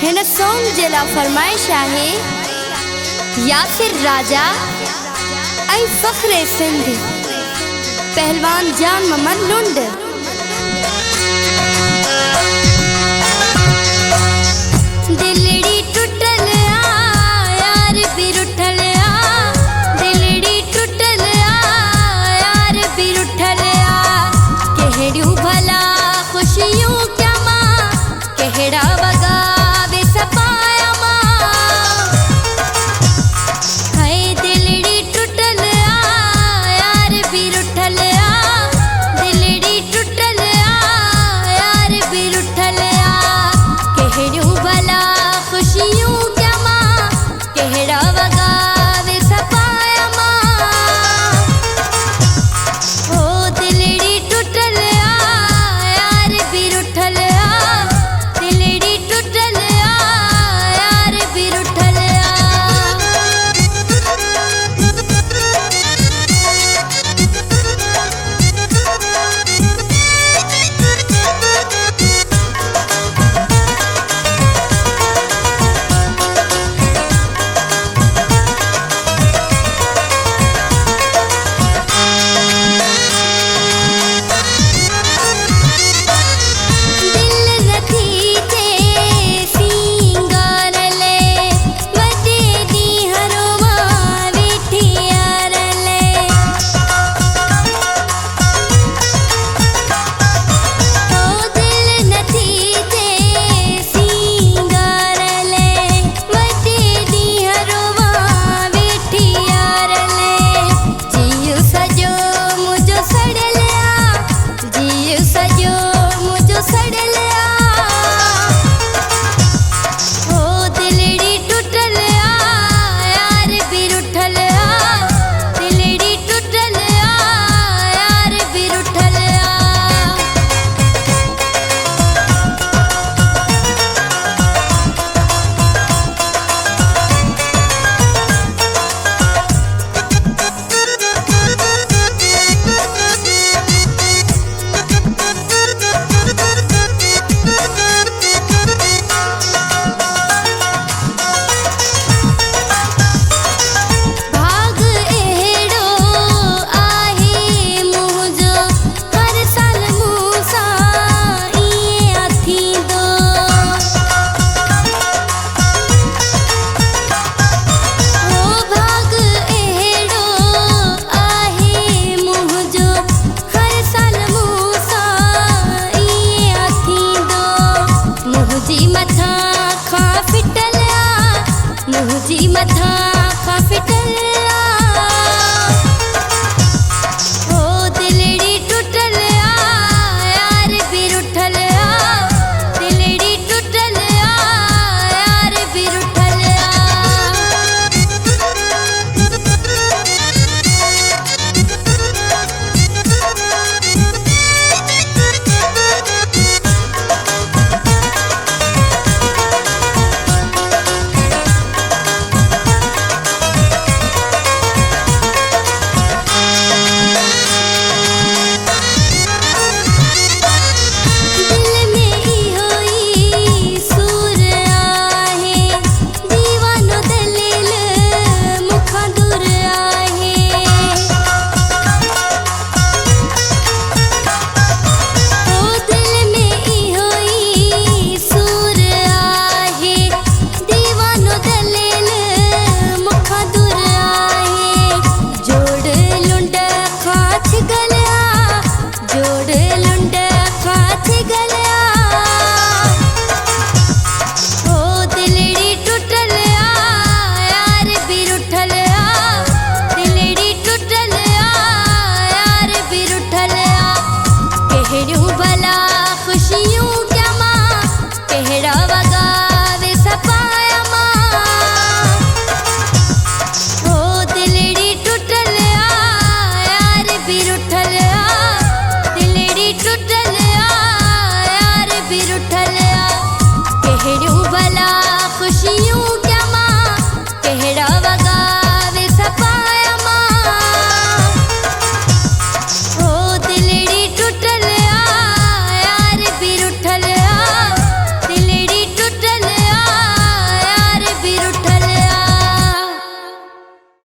हिन सॉन्ग जेला फरमाइश आहे यासिर राजा ऐं फ़ख्रे सिंध पहलवान जान मोहम्मद लुंड। दिलड़ी टुटल आ यार भी रुठल आ, दिलड़ी टुटल आ यार भी रुठल आ, केहड़ियूं भला खुशियूं क्या मां केहड़ा वगा वे सपाया मां। हाय दिलड़ी टुटल आ यार भी रुठल आ, दिलड़ी टुटल आ यार भी रुठल आ, केहड़ियूं भला खुशियूं क्या मां केहड़ा वगा वे सपाया मां। ओ दिलड़ी टुटल आ यार भी रुठल आ, दिलड़ी टुटल आ यार भी रुठल मुझी मथा